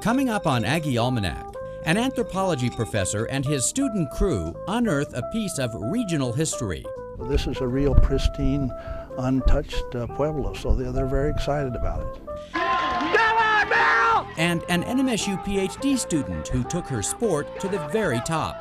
Coming up on Aggie Almanac, an anthropology professor and his student crew unearth a piece of regional history. This is a real pristine, untouched pueblo, so they're very excited about it. And an NMSU PhD student who took her sport to the very top.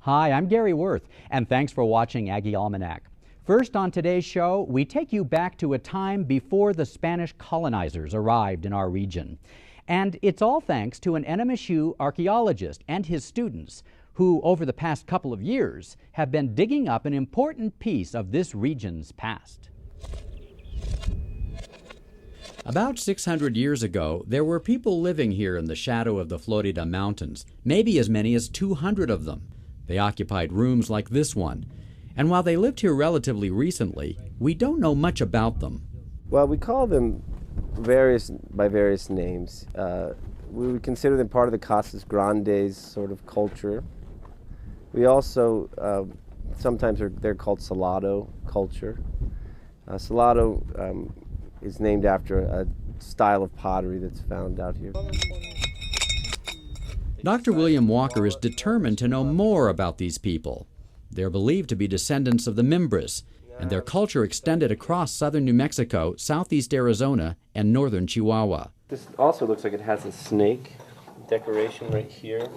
Hi, I'm Gary Worth, and thanks for watching Aggie Almanac. First on today's show, we take you back to a time before the Spanish colonizers arrived in our region. And it's all thanks to an NMSU archaeologist and his students who, over the past couple of years, have been digging up an important piece of this region's past. About 600 years ago, there were people living here in the shadow of the Florida mountains, maybe as many as 200 of them. They occupied rooms like this one. And while they lived here relatively recently, we don't know much about them. Well, we call them by various names. We would consider them part of the Casas Grandes sort of culture. We also, sometimes they're called Salado culture. Salado is named after a style of pottery that's found out here. Dr. William Walker is determined to know more about these people. They're believed to be descendants of the Mimbres, and their culture extended across southern New Mexico, southeast Arizona, and northern Chihuahua. This also looks like it has a snake decoration right here.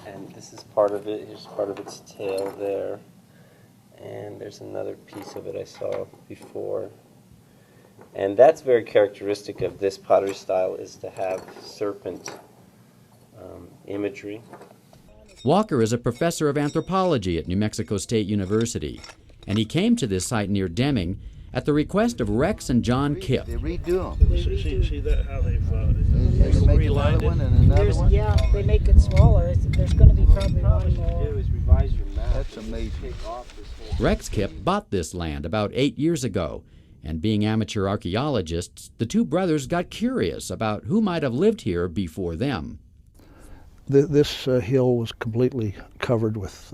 And this is part of it. Here's part of its tail there. And there's another piece of it I saw before. And that's very characteristic of this pottery style, is to have serpent imagery. Walker is a professor of anthropology at New Mexico State University, and he came to this site near Deming at the request of Rex and John Kipp. They redo them. See that, how they've relined it? And another one? Yeah, they make it smaller. There's going to be probably one more. Do is revise your map. That's amazing. Take off this whole Rex Kipp bought this land about 8 years ago, and being amateur archaeologists, the two brothers got curious about who might have lived here before them. This hill was completely covered with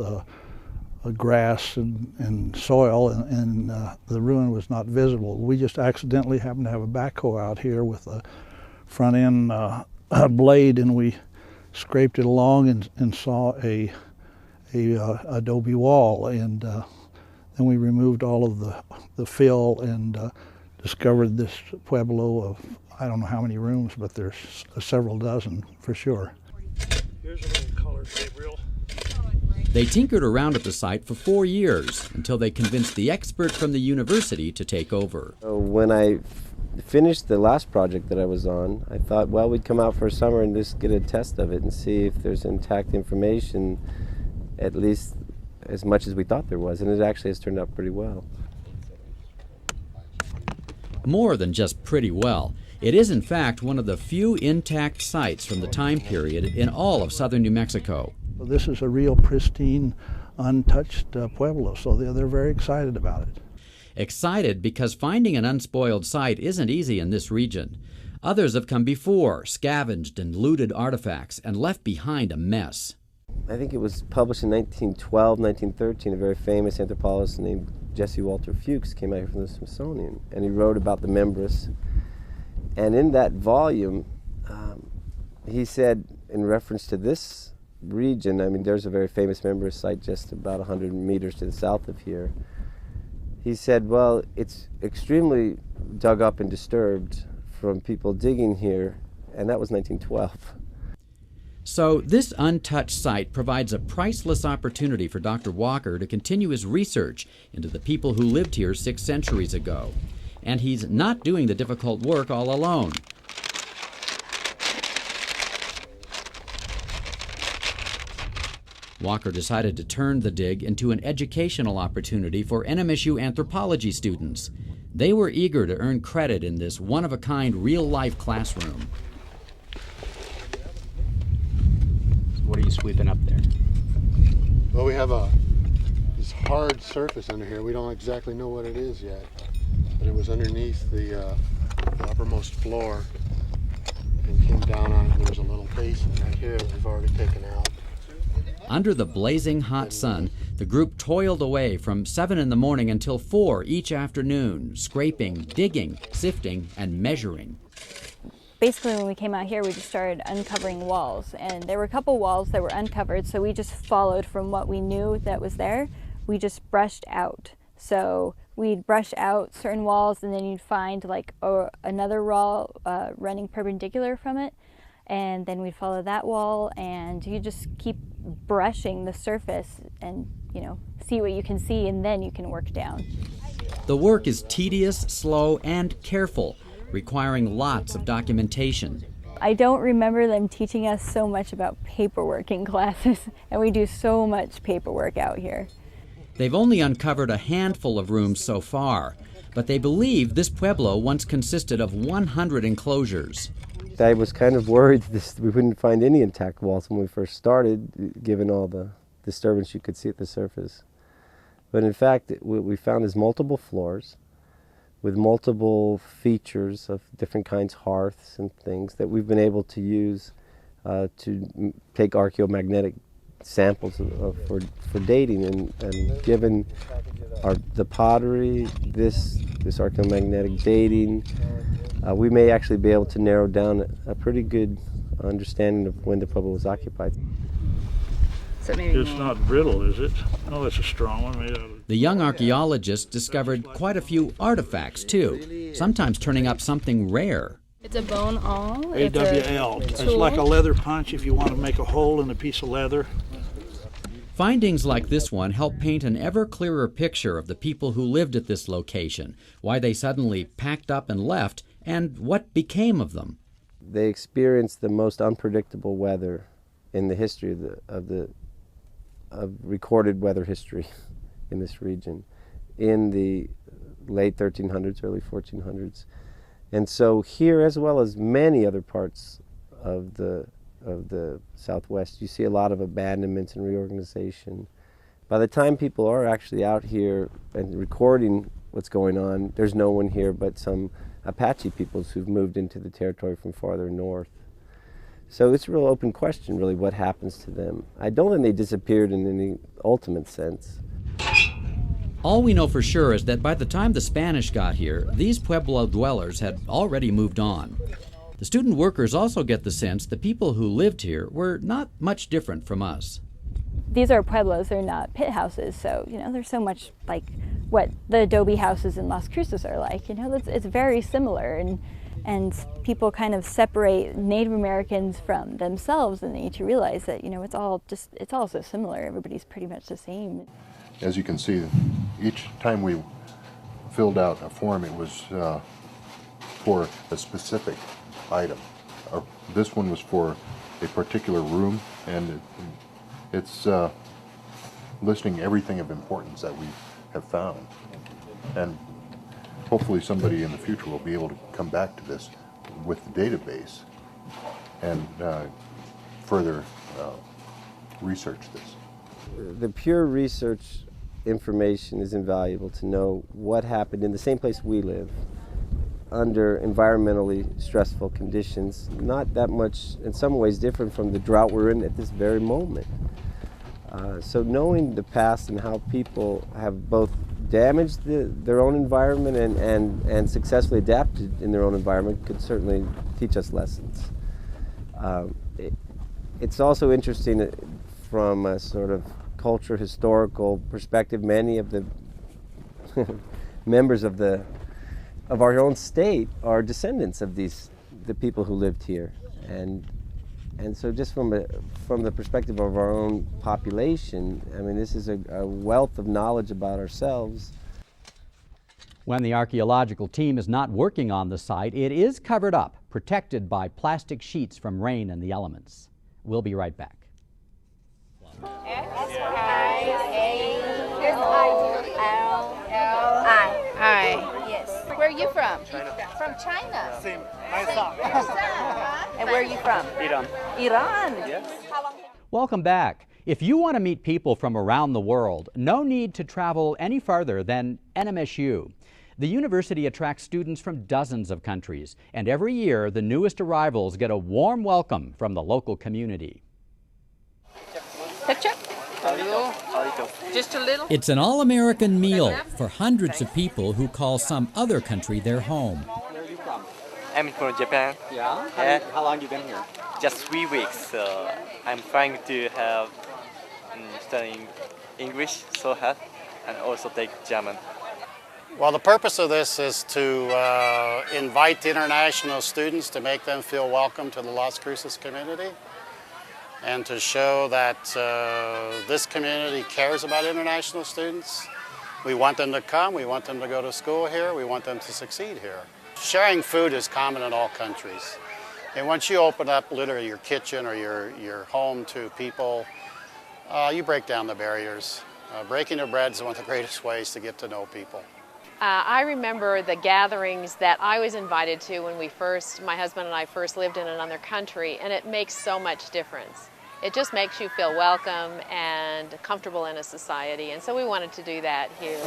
grass and soil, and the ruin was not visible. We just accidentally happened to have a backhoe out here with a front end blade, and we scraped it along and saw a adobe wall, and then we removed all of the fill and discovered this pueblo of, I don't know how many rooms, but there's several dozen for sure. Here's a little color, Gabriel. They tinkered around at the site for 4 years until they convinced the expert from the university to take over. When I finished the last project that I was on, I thought, well, we'd come out for a summer and just get a test of it and see if there's intact information, at least as much as we thought there was, and it actually has turned out pretty well. More than just pretty well. It is, in fact, one of the few intact sites from the time period in all of southern New Mexico. This is a real pristine, untouched pueblo, so they're very excited about it. Excited because finding an unspoiled site isn't easy in this region. Others have come before, scavenged and looted artifacts, and left behind a mess. I think it was published in 1912, 1913. A very famous anthropologist named Jesse Walter Fuchs came out here from the Smithsonian, and he wrote about the Mimbres. And in that volume, he said, in reference to this region, I mean, there's a very famous Mimbres site just about 100 meters to the south of here. He said, well, it's extremely dug up and disturbed from people digging here, and that was 1912. So this untouched site provides a priceless opportunity for Dr. Walker to continue his research into the people who lived here 6 centuries ago. And he's not doing the difficult work all alone. Walker decided to turn the dig into an educational opportunity for NMSU anthropology students. They were eager to earn credit in this one-of-a-kind real-life classroom. What are you sweeping up there? Well, we have this hard surface under here. We don't exactly know what it is yet, but it was underneath the uppermost floor and came down on it. There was a little basin right here that we've already taken out. Under the blazing hot sun, the group toiled away from 7 in the morning until 4 each afternoon, scraping, digging, sifting, and measuring. Basically, when we came out here, we just started uncovering walls, and there were a couple walls that were uncovered, so we just followed from what we knew that was there. We just brushed out. So we'd brush out certain walls, and then you'd find like another wall running perpendicular from it, and then we'd follow that wall, and you just keep brushing the surface and, you know, see what you can see, and then you can work down. The work is tedious, slow, and careful, requiring lots of documentation. I don't remember them teaching us so much about paperwork in classes, and we do so much paperwork out here. They've only uncovered a handful of rooms so far, but they believe this pueblo once consisted of 100 enclosures. I was kind of worried we wouldn't find any intact walls when we first started, given all the disturbance you could see at the surface. But in fact, what we found is multiple floors with multiple features of different kinds, hearths and things that we've been able to use to take archaeomagnetic samples for dating. And given the pottery, this archaeomagnetic dating, we may actually be able to narrow down a pretty good understanding of when the pueblo was occupied. So maybe It's not brittle, is it? Oh, that's a strong one made out of... The young archaeologists discovered quite a few artifacts, too, sometimes turning up something rare. it's a bone awl. AWL. It's tool. like a leather punch if you want to make a hole in a piece of leather. Findings like this one help paint an ever clearer picture of the people who lived at this location, why they suddenly packed up and left, and what became of them. They experienced the most unpredictable weather in the history of recorded weather history in this region in the late 1300s, early 1400s. And so here, as well as many other parts of the Southwest, you see a lot of abandonments and reorganization. By the time people are actually out here and recording what's going on, there's no one here but some Apache peoples who've moved into the territory from farther north. So it's a real open question, really, what happens to them. I don't think they disappeared in any ultimate sense. All we know for sure is that by the time the Spanish got here, these Pueblo dwellers had already moved on. The student workers also get the sense the people who lived here were not much different from us. These are pueblos, they're not pit houses, so, you know, they're so much like what the adobe houses in Las Cruces are like. You know, it's very similar, and people kind of separate Native Americans from themselves, and they need to realize that, you know, it's all so similar. Everybody's pretty much the same. As you can see, each time we filled out a form, it was for a specific item. This one was for a particular room, and it's listing everything of importance that we have found. And hopefully somebody in the future will be able to come back to this with the database and further research this. The pure research information is invaluable to know what happened in the same place we live under environmentally stressful conditions, not that much, in some ways, different from the drought we're in at this very moment. So knowing the past and how people have both damaged their own environment and successfully adapted in their own environment could certainly teach us lessons. It's also interesting from a sort of culture historical perspective. Many of the members of our own state are descendants of the people who lived here, and so just from the perspective of our own population, I mean, this is a wealth of knowledge about ourselves. When the archaeological team is not working on the site, it is covered up, protected by plastic sheets from rain and the elements. We'll be right back. I. Yes. Where are you from? China. From China. Same. And where are you from? Iran. Iran. Yes. How long? Welcome back. If you want to meet people from around the world, no need to travel any farther than NMSU. The university attracts students from dozens of countries, and every year the newest arrivals get a warm welcome from the local community. Picture? Just a little? It's an all-American meal for hundreds of people who call some other country their home. Where are you from? I'm from Japan. Yeah? How long have you been here? Just 3 weeks. So I'm trying to have studying English so hard and also take German. Well, the purpose of this is to invite international students to make them feel welcome to the Las Cruces community and to show that this community cares about international students. We want them to come, we want them to go to school here, we want them to succeed here. Sharing food is common in all countries. And once you open up literally your kitchen or your home to people, you break down the barriers. Breaking the bread is one of the greatest ways to get to know people. I remember the gatherings that I was invited to when my husband and I first lived in another country, and it makes so much difference. It just makes you feel welcome and comfortable in a society, and so we wanted to do that here.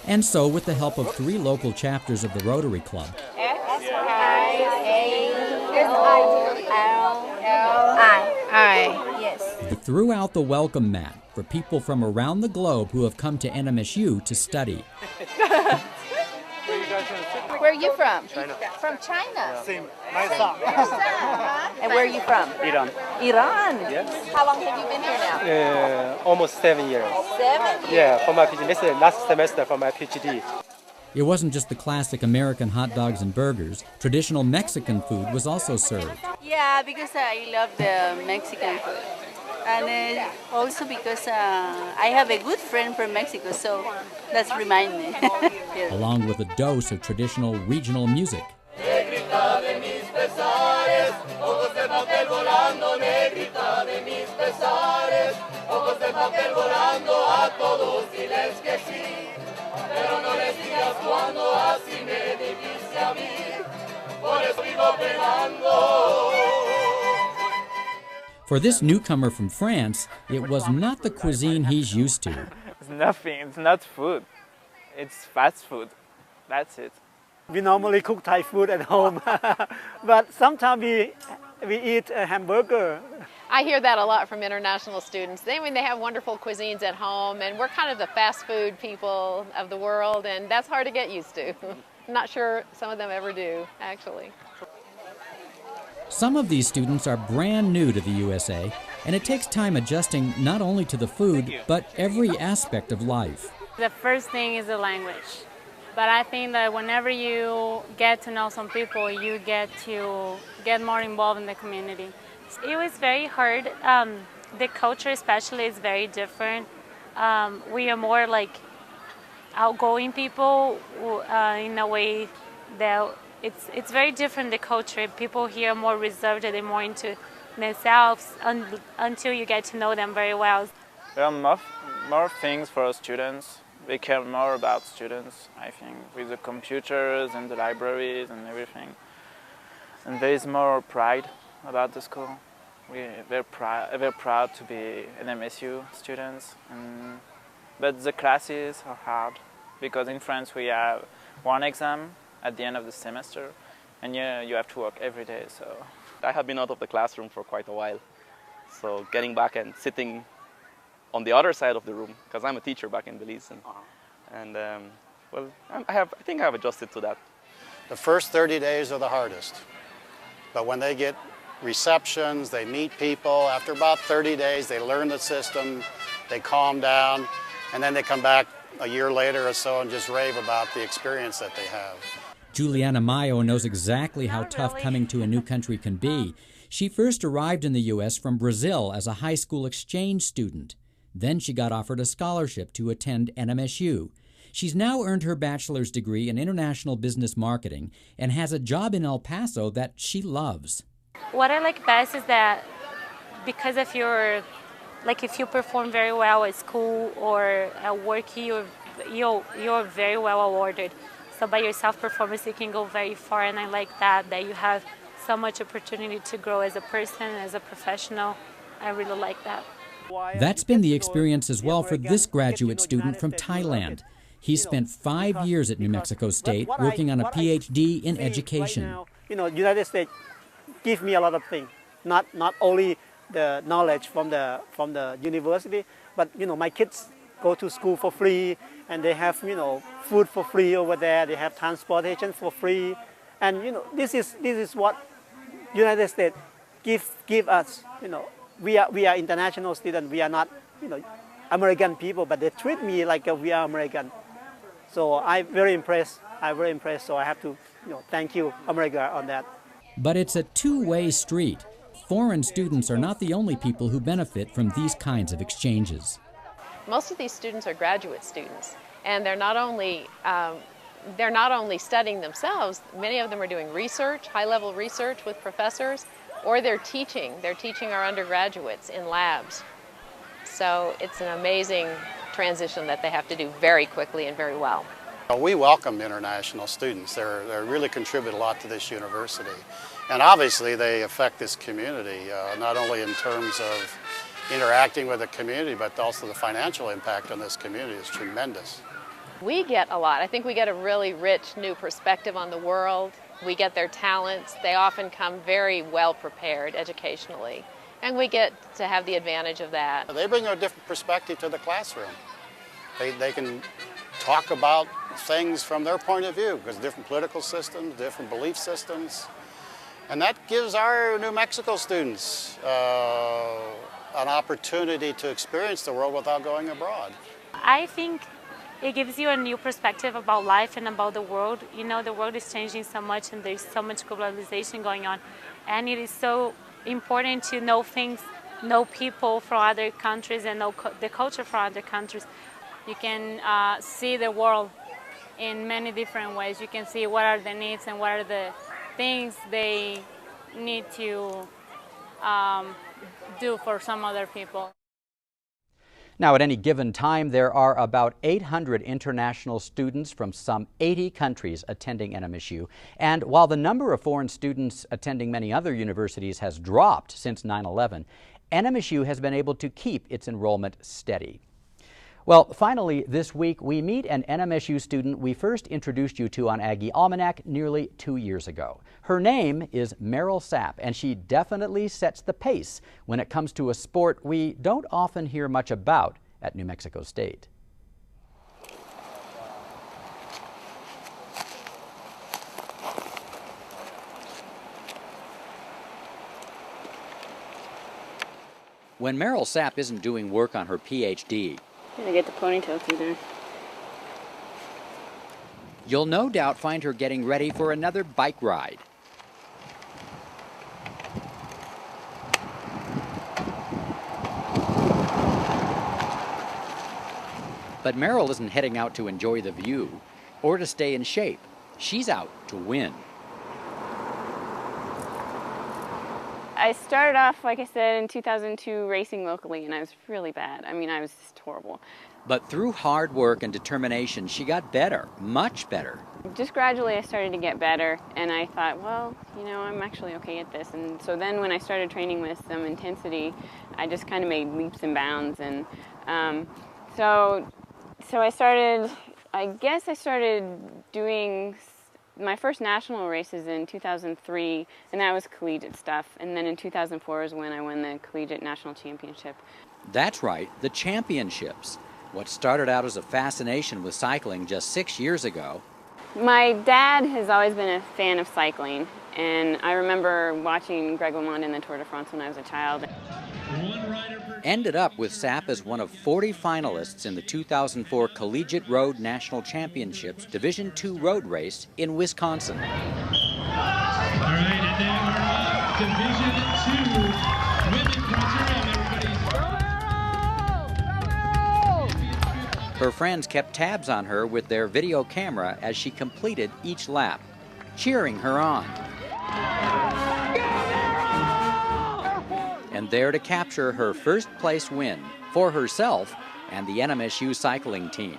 And so, with the help of 3 local chapters of the Rotary Club, they threw out the welcome mat for people from around the globe who have come to NMSU to study. Where are you from? China. From China? Same. And where are you from? Iran. Iran? Yes. How long have you been here now? Almost 7 years. 7 years? Yeah, for my PhD. This is the last semester for my PhD. It wasn't just the classic American hot dogs and burgers. Traditional Mexican food was also served. Yeah, because I love the Mexican food. And also because I have a good friend from Mexico, so that's remind me. Along with a dose of traditional regional music. For this newcomer from France, it was not the cuisine he's used to. It's nothing. It's not food. It's fast food. That's it. We normally cook Thai food at home, but sometimes we eat a hamburger. I hear that a lot from international students. They have wonderful cuisines at home, and we're kind of the fast food people of the world, and that's hard to get used to. I'm not sure some of them ever do, actually. Some of these students are brand new to the USA, and it takes time adjusting not only to the food, but every aspect of life. The first thing is the language. But I think that whenever you get to know some people, you get to get more involved in the community. It was very hard. The culture especially is very different. We are more like outgoing people in a way that it's very different, the culture. People here are more reserved, they're more into themselves until you get to know them very well. There are more things for students. We care more about students, I think, with the computers and the libraries and everything. And there is more pride about the school. We're very proud to be NMSU students. But the classes are hard, because in France we have one exam at the end of the semester, and you have to work every day. So I have been out of the classroom for quite a while. So getting back and sitting on the other side of the room, because I'm a teacher back in Belize. And well, I think I have adjusted to that. The first 30 days are the hardest. But when they get receptions, they meet people, after about 30 days they learn the system, they calm down, and then they come back a year later or so and just rave about the experience that they have. Juliana Mayo knows exactly how tough coming to a new country can be. She first arrived in the U.S. from Brazil as a high school exchange student. Then she got offered a scholarship to attend NMSU. She's now earned her bachelor's degree in international business marketing and has a job in El Paso that she loves. What I like best is that because if you perform very well at school or at work, you're very well awarded. So by your self-performance, you can go very far, and I like that you have so much opportunity to grow as a person, as a professional. I really like that. That's been the experience as well for this graduate student from Thailand. He spent 5 years at New Mexico State working on a PhD in education. Right now, United States give me a lot of things, not only the knowledge from the university, but my kids go to school for free, and they have food for free over there. They have transportation for free, and this is what United States give us. We are international students. We are not American people, but they treat me like we are American. So I'm very impressed. So I have to thank you, America, on that. But it's a two-way street. Foreign students are not the only people who benefit from these kinds of exchanges. Most of these students are graduate students, and they're not only studying themselves. Many of them are doing research, high-level research with professors, or they're teaching. They're teaching our undergraduates in labs. So it's an amazing transition that they have to do very quickly and very well. We welcome international students. They really contribute a lot to this university. And obviously they affect this community, not only in terms of interacting with the community, but also the financial impact on this community is tremendous. We get a lot. I think we get a really rich new perspective on the world. We get their talents. They often come very well prepared educationally, and we get to have the advantage of that. They bring a different perspective to the classroom. They can talk about things from their point of view, because different political systems, different belief systems, and that gives our New Mexico students an opportunity to experience the world without going abroad. I think it gives you a new perspective about life and about the world. The world is changing so much, and there's so much globalization going on, and it is so important to know things, know people from other countries, and know the culture from other countries. You can see the world in many different ways. You can see what are the needs and what are the things they need to do for some other people. Now, at any given time, there are about 800 international students from some 80 countries attending NMSU. And while the number of foreign students attending many other universities has dropped since 9/11, NMSU has been able to keep its enrollment steady. Well, finally, this week, we meet an NMSU student we first introduced you to on Aggie Almanac nearly 2 years ago. Her name is Meryl Sapp, and she definitely sets the pace when it comes to a sport we don't often hear much about at New Mexico State. When Meryl Sapp isn't doing work on her PhD, I get the ponytail through there. you'll no doubt find her getting ready for another bike ride. But Meryl isn't heading out to enjoy the view or to stay in shape. She's out to win. I started off, like I said, in 2002 racing locally, and I was really bad. I mean, I was just horrible. But through hard work and determination, she got better, much better. Just gradually I started to get better, and I thought, well, I'm actually okay at this. And so then when I started training with some intensity, I just kind of made leaps and bounds. And so I started doing my first national races in 2003, and that was collegiate stuff. And then in 2004 is when I won the collegiate national championship. That's right, the championships. What started out as a fascination with cycling just 6 years ago. My dad has always been a fan of cycling, and I remember watching Greg LeMond in the Tour de France when I was a child. Ended up with Sapp as one of 40 finalists in the 2004 Collegiate Road National Championships Division II road race in Wisconsin. All right, and now Division II women criteria. Her friends kept tabs on her with their video camera as she completed each lap, cheering her on. And there to capture her first place win for herself and the NMSU cycling team. Go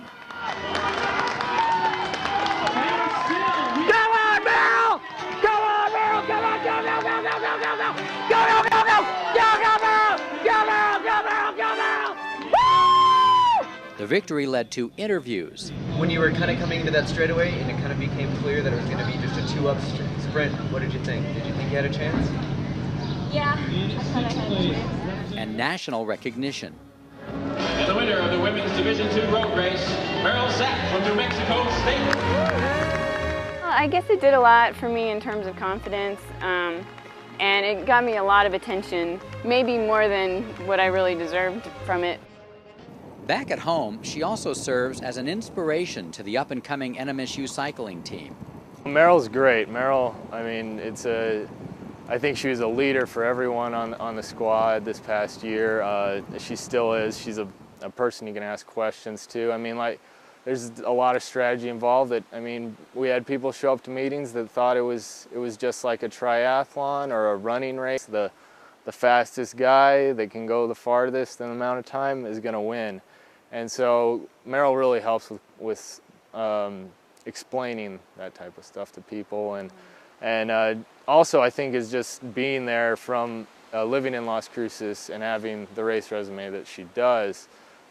on, Meryl! Go on, Meryl! Go on, go, go, go, go, go, go, go! Go, go, go, go! Go, go, Meryl! Go, Meryl! Go, Meryl! Go, Meryl! Woo! The The victory led to interviews. When you were kind of coming into that straightaway and it kind of became clear that it was going to be just a 2-up sprint, what did you think? Did you think you had a chance? Yeah, I thought I had a chance. And national recognition. And the winner of the women's Division II road race, Meryl Sapp from New Mexico State. Well, I guess it did a lot for me in terms of confidence, and it got me a lot of attention, maybe more than what I really deserved from it. Back at home, she also serves as an inspiration to the up-and-coming NMSU cycling team. Meryl's great. Meryl, I mean, I think she was a leader for everyone on the squad this past year. She still is. She's a person you can ask questions to. I mean, like, there's a lot of strategy involved. We had people show up to meetings that thought it was just like a triathlon or a running race. The fastest guy that can go the farthest in the amount of time is going to win. And so Meryl really helps with explaining that type of stuff to people, and also I think is just being there from living in Las Cruces and having the race resume that she does.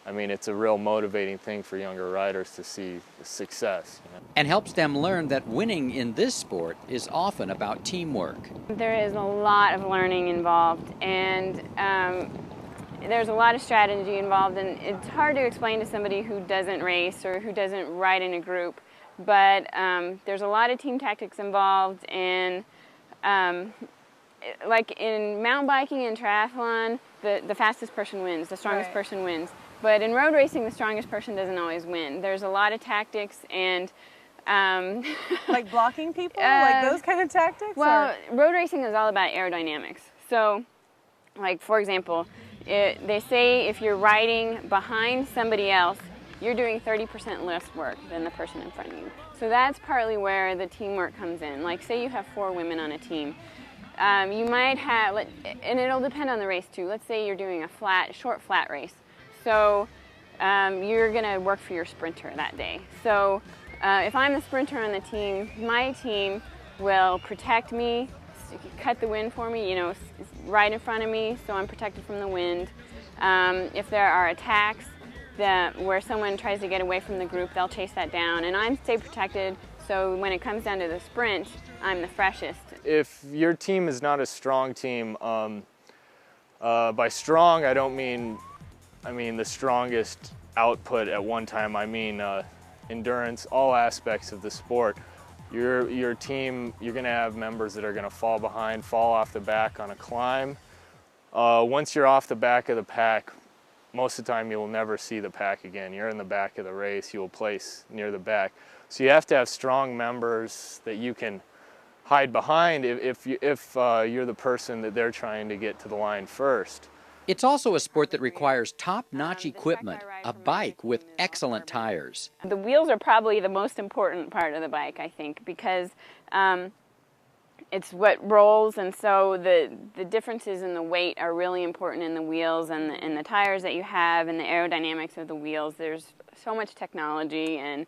I mean, it's a real motivating thing for younger riders to see success. And helps them learn that winning in this sport is often about teamwork. There is a lot of learning involved, and there's a lot of strategy involved, and it's hard to explain to somebody who doesn't race or who doesn't ride in a group, but there's a lot of team tactics involved, and like in mountain biking and triathlon, the fastest person wins, the strongest person wins. But in road racing, the strongest person doesn't always win. There's a lot of tactics, and like blocking people, like those kind of tactics? Well, road racing is all about aerodynamics. So, like for example, they say if you're riding behind somebody else, you're doing 30% less work than the person in front of you. So that's partly where the teamwork comes in. Like say you have 4 women on a team. You might have, and it'll depend on the race too. Let's say you're doing a short flat race. So you're gonna work for your sprinter that day. So if I'm the sprinter on the team, my team will protect me, cut the wind for me, right in front of me, so I'm protected from the wind. If there are attacks where someone tries to get away from the group, they'll chase that down, and I'm stay protected, so when it comes down to the sprint, I'm the freshest. If your team is not a strong team, by strong I don't mean the strongest output at one time, I mean endurance, all aspects of the sport. Your team, you're going to have members that are going to fall behind, fall off the back on a climb. Once you're off the back of the pack, most of the time you will never see the pack again. You're in the back of the race, you will place near the back. So you have to have strong members that you can hide behind if you're the person that they're trying to get to the line first. It's also a sport that requires top-notch equipment, a bike with excellent tires. The wheels are probably the most important part of the bike, I think, because it's what rolls, and so the differences in the weight are really important in the wheels and the tires that you have and the aerodynamics of the wheels. There's so much technology and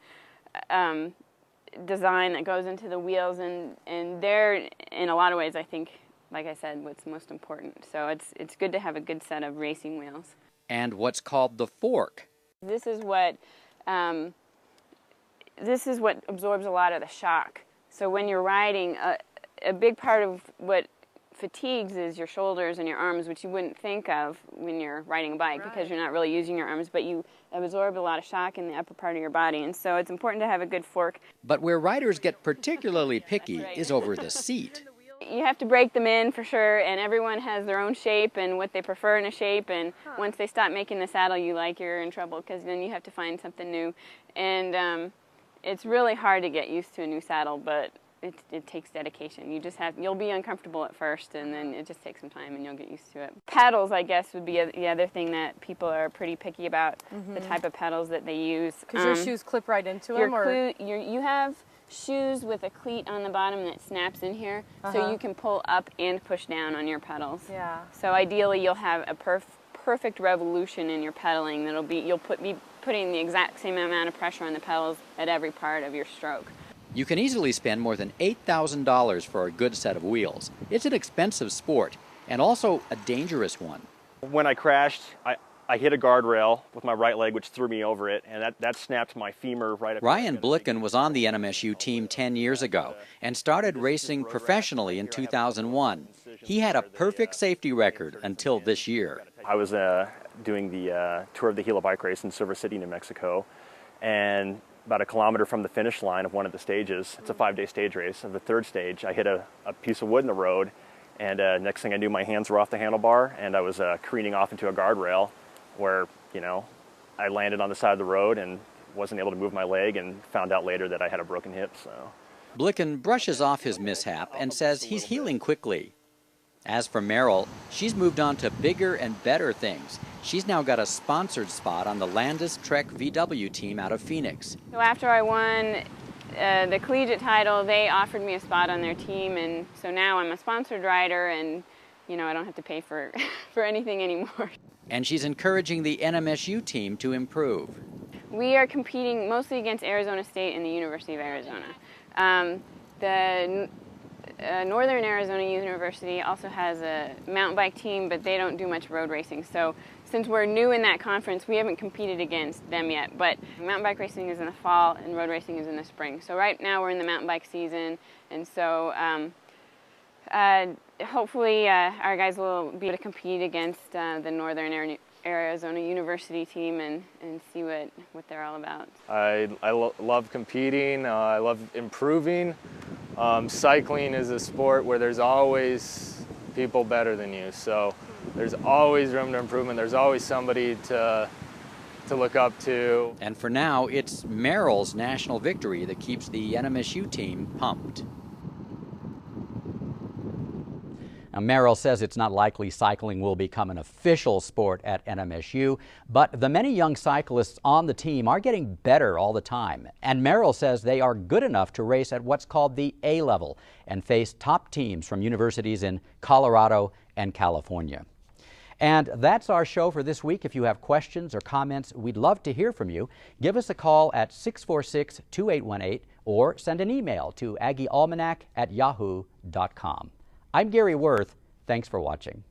design that goes into the wheels, and they're, in a lot of ways, I think, like I said, what's most important. So it's good to have a good set of racing wheels. And what's called the fork. This is what absorbs a lot of the shock. So when you're riding, a big part of what fatigues is your shoulders and your arms, which you wouldn't think of when you're riding a bike because you're not really using your arms, but you absorb a lot of shock in the upper part of your body, and so it's important to have a good fork. But where riders get particularly picky is over the seat. You have to break them in for sure, and everyone has their own shape and what they prefer in a shape, and once they stop making the saddle you like, you're in trouble because then you have to find something new. And it's really hard to get used to a new saddle, but it takes dedication. You'll be uncomfortable at first, and then it just takes some time and you'll get used to it. Pedals, I guess, would be the other thing that people are pretty picky about, the type of pedals that they use. Because your shoes clip right into them? You have shoes with a cleat on the bottom that snaps in here, so you can pull up and push down on your pedals. Yeah. So ideally you'll have a perfect revolution in your pedaling. You'll be putting the exact same amount of pressure on the pedals at every part of your stroke. You can easily spend more than $8,000 for a good set of wheels. It's an expensive sport, and also a dangerous one. When I crashed, I hit a guardrail with my right leg, which threw me over it, and that snapped my femur right up. Ryan Blicken was on the NMSU team 10 years ago and started racing professionally in 2001. He had a perfect safety record until this year. I was doing the tour of the Gila bike race in Silver City, New Mexico, and about a kilometer from the finish line of one of the stages, it's a 5-day stage race, of the third stage, I hit a piece of wood in the road, and next thing I knew, my hands were off the handlebar, and I was careening off into a guardrail where, you know, I landed on the side of the road and wasn't able to move my leg, and found out later that I had a broken hip. So Blicken brushes off his mishap and says he's healing quickly. As for Meryl, she's moved on to bigger and better things. She's now got a sponsored spot on the Landis Trek VW team out of Phoenix. So after I won the collegiate title, they offered me a spot on their team, and so now I'm a sponsored rider, and you know, I don't have to pay for anything anymore. And she's encouraging the NMSU team to improve. We are competing mostly against Arizona State and the University of Arizona. The Northern Arizona University also has a mountain bike team, but they don't do much road racing. So since we're new in that conference, we haven't competed against them yet. But mountain bike racing is in the fall and road racing is in the spring. So right now we're in the mountain bike season, and so hopefully our guys will be able to compete against the Northern Arizona University team and see what they're all about. I love competing. I love improving. Cycling is a sport where there's always people better than you, so there's always room to improvement. There's always somebody to look up to. And for now, it's Meryl's national victory that keeps the NMSU team pumped. Now, Meryl says it's not likely cycling will become an official sport at NMSU, but the many young cyclists on the team are getting better all the time. And Meryl says they are good enough to race at what's called the A level and face top teams from universities in Colorado and California. And that's our show for this week. If you have questions or comments, we'd love to hear from you. Give us a call at 646-2818 or send an email to aggiealmanac@yahoo.com. I'm Gary Worth. Thanks for watching.